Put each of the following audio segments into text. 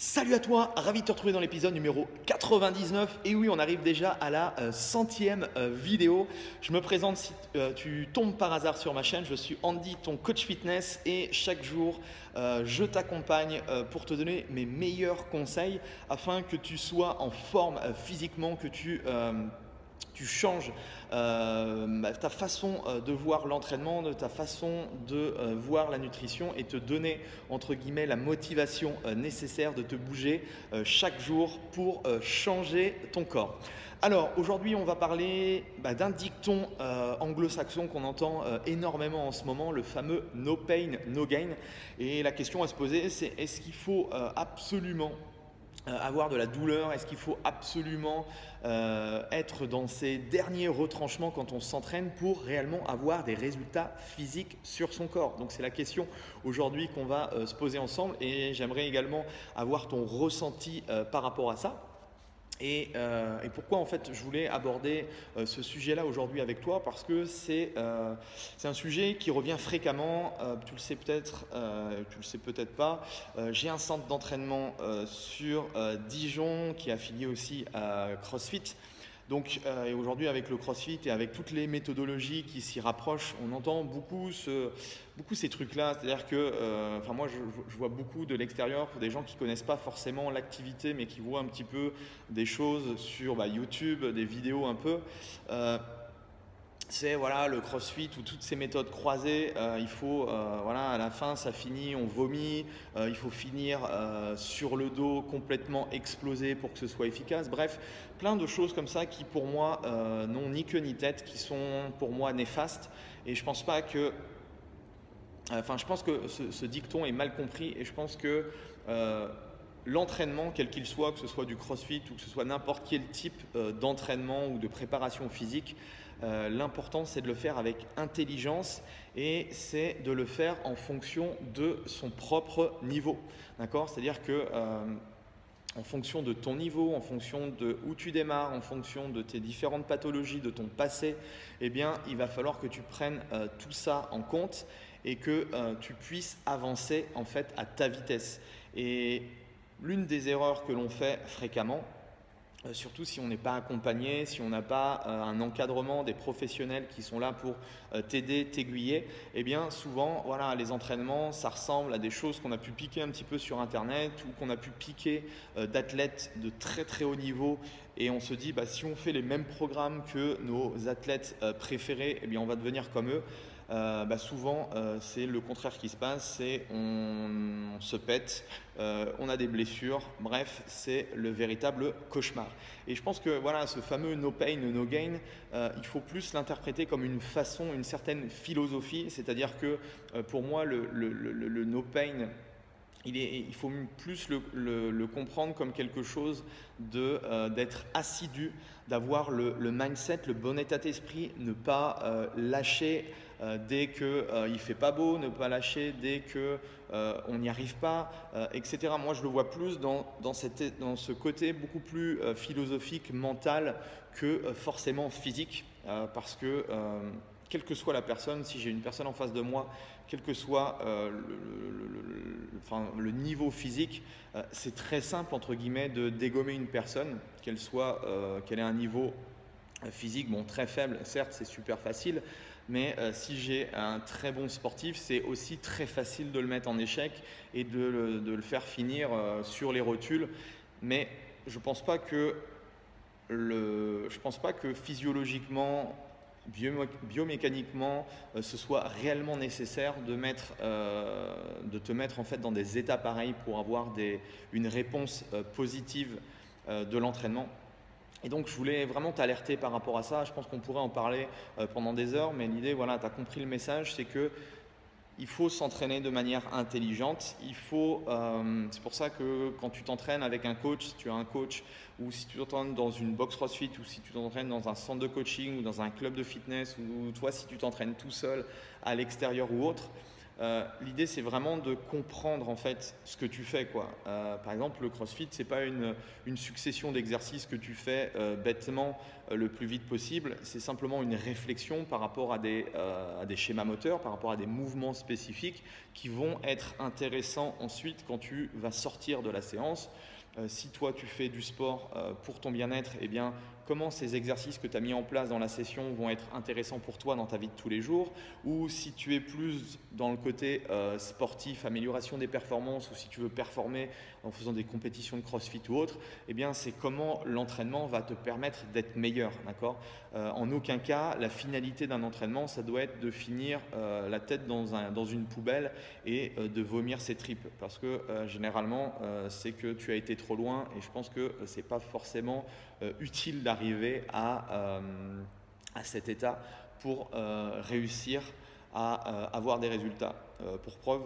Salut à toi, ravi de te retrouver dans l'épisode numéro 99. Et oui, on arrive déjà à la centième vidéo. Je me présente si tu tombes par hasard sur ma chaîne. Je suis Andy, ton coach fitness, et chaque jour, je t'accompagne pour te donner mes meilleurs conseils afin que tu sois en forme physiquement, que tu changes ta façon de voir l'entraînement, de ta façon de voir la nutrition et te donner entre guillemets la motivation nécessaire de te bouger chaque jour pour changer ton corps. Alors aujourd'hui on va parler d'un dicton anglo-saxon qu'on entend énormément en ce moment, le fameux no pain, no gain. Et la question à se poser, c'est est-ce qu'il faut absolument avoir de la douleur? Est-ce qu'il faut absolument être dans ces derniers retranchements quand on s'entraîne pour réellement avoir des résultats physiques sur son corps? Donc c'est la question aujourd'hui qu'on va se poser ensemble, et j'aimerais également avoir ton ressenti par rapport à ça. Et pourquoi en fait je voulais aborder ce sujet-là aujourd'hui avec toi? Parce que c'est un sujet qui revient fréquemment. Tu le sais peut-être, tu le sais peut-être pas. J'ai un centre d'entraînement sur Dijon qui est affilié aussi à CrossFit. Donc et aujourd'hui avec le CrossFit et avec toutes les méthodologies qui s'y rapprochent, on entend beaucoup ces trucs-là. C'est-à-dire que moi je vois beaucoup de l'extérieur, des gens qui ne connaissent pas forcément l'activité mais qui voient un petit peu des choses sur YouTube, des vidéos un peu. C'est voilà, le CrossFit ou toutes ces méthodes croisées, il faut, voilà, à la fin ça finit, on vomit, il faut finir sur le dos complètement explosé pour que ce soit efficace. Bref, plein de choses comme ça qui pour moi n'ont ni queue ni tête, qui sont pour moi néfastes. Et je pense pas que, je pense que ce dicton est mal compris, et je pense que l'entraînement, quel qu'il soit, que ce soit du CrossFit ou que ce soit n'importe quel type d'entraînement ou de préparation physique, l'important c'est de le faire avec intelligence, et c'est de le faire en fonction de son propre niveau. D'accord? C'est-à-dire que en fonction de ton niveau, en fonction de où tu démarres, en fonction de tes différentes pathologies, de ton passé, eh bien, il va falloir que tu prennes tout ça en compte et que tu puisses avancer en fait à ta vitesse. Et l'une des erreurs que l'on fait fréquemment, surtout si on n'est pas accompagné, si on n'a pas un encadrement des professionnels qui sont là pour t'aider, t'aiguiller, eh bien souvent voilà, les entraînements ça ressemble à des choses qu'on a pu piquer un petit peu sur internet ou qu'on a pu piquer d'athlètes de très très haut niveau, et on se dit si on fait les mêmes programmes que nos athlètes préférés, eh bien on va devenir comme eux. Souvent c'est le contraire qui se passe, c'est on se pète, on a des blessures, bref c'est le véritable cauchemar. Et je pense que voilà, ce fameux no pain no gain, il faut plus l'interpréter comme une façon, une certaine philosophie, c'est-à-dire que pour moi le no pain, il faut plus le comprendre comme quelque chose d'être assidu, d'avoir le mindset, le bon état d'esprit, ne pas lâcher dès qu'il ne fait pas beau, ne pas lâcher dès qu'on n'y arrive pas, etc. Moi, je le vois plus dans ce côté beaucoup plus philosophique, mental que forcément physique, parce que quelle que soit la personne, si j'ai une personne en face de moi, quel que soit le niveau physique, c'est très simple entre guillemets de dégommer une personne, qu'elle ait un niveau physique très faible, certes c'est super facile, mais si j'ai un très bon sportif, c'est aussi très facile de le mettre en échec et de le faire finir sur les rotules. Mais je ne pense pas que physiologiquement, biomécaniquement, ce soit réellement nécessaire de te mettre en fait dans des états pareils pour avoir une réponse positive de l'entraînement. Et donc je voulais vraiment t'alerter par rapport à ça. Je pense qu'on pourrait en parler pendant des heures, mais l'idée, voilà, tu as compris le message, c'est que il faut s'entraîner de manière intelligente. C'est pour ça que quand tu t'entraînes avec un coach, si tu as un coach, ou si tu t'entraînes dans une box CrossFit, ou si tu t'entraînes dans un centre de coaching ou dans un club de fitness, ou toi si tu t'entraînes tout seul à l'extérieur ou autre, L'idée, c'est vraiment de comprendre en fait ce que tu fais, quoi. Par exemple, le CrossFit, c'est pas une succession d'exercices que tu fais bêtement le plus vite possible. C'est simplement une réflexion par rapport à des schémas moteurs, par rapport à des mouvements spécifiques qui vont être intéressants ensuite quand tu vas sortir de la séance. Si toi tu fais du sport pour ton bien-être, eh bien comment ces exercices que tu as mis en place dans la session vont être intéressants pour toi dans ta vie de tous les jours, ou si tu es plus dans le côté sportif, amélioration des performances, ou si tu veux performer en faisant des compétitions de CrossFit ou autre, eh bien c'est comment l'entraînement va te permettre d'être meilleur, d'accord. En aucun cas, la finalité d'un entraînement, ça doit être de finir la tête dans une poubelle et de vomir ses tripes, parce que généralement, c'est que tu as été trop loin, et je pense que ce n'est pas forcément utile d'arriver à cet état pour réussir à avoir des résultats. Pour preuve,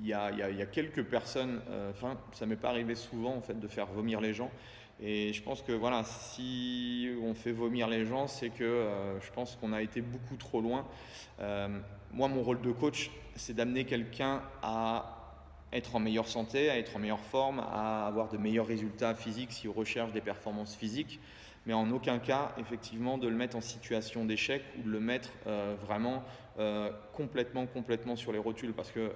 il y a quelques personnes, enfin ça m'est pas arrivé souvent en fait de faire vomir les gens, et je pense que voilà, si on fait vomir les gens, c'est que je pense qu'on a été beaucoup trop loin. Moi, mon rôle de coach, c'est d'amener quelqu'un à être en meilleure santé, à être en meilleure forme, à avoir de meilleurs résultats physiques s'il recherche des performances physiques, mais en aucun cas, effectivement, de le mettre en situation d'échec ou de le mettre vraiment complètement sur les rotules, parce que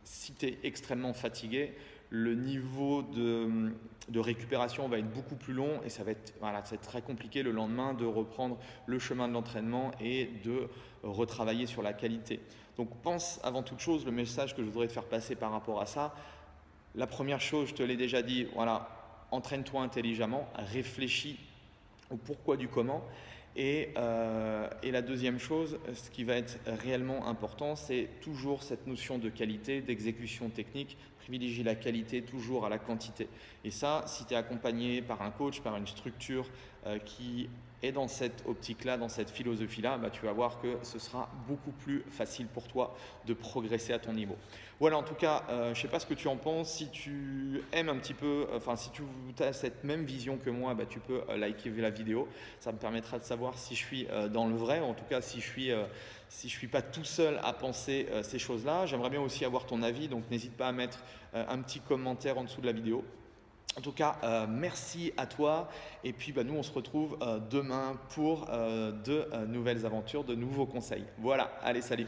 si tu es extrêmement fatigué, le niveau de récupération va être beaucoup plus long, et ça va être très compliqué le lendemain de reprendre le chemin de l'entraînement et de retravailler sur la qualité. Donc pense avant toute chose, le message que je voudrais te faire passer par rapport à ça, la première chose, je te l'ai déjà dit, voilà, entraîne-toi intelligemment, réfléchis au pourquoi du comment. Et la deuxième chose, ce qui va être réellement important, c'est toujours cette notion de qualité, d'exécution technique. Privilégie la qualité toujours à la quantité. Et ça, si tu es accompagné par un coach, par une structure qui est dans cette optique-là, dans cette philosophie-là, bah, tu vas voir que ce sera beaucoup plus facile pour toi de progresser à ton niveau. Voilà, en tout cas, je ne sais pas ce que tu en penses. Si tu aimes un petit peu, enfin si tu as cette même vision que moi, bah, tu peux liker la vidéo. Ça me permettra de savoir si je suis dans le vrai, en tout cas si je suis pas tout seul à penser ces choses-là. J'aimerais bien aussi avoir ton avis, donc n'hésite pas à mettre un petit commentaire en dessous de la vidéo. En tout cas, merci à toi, et puis bah, nous on se retrouve demain pour de nouvelles aventures, de nouveaux conseils. Voilà, allez, salut!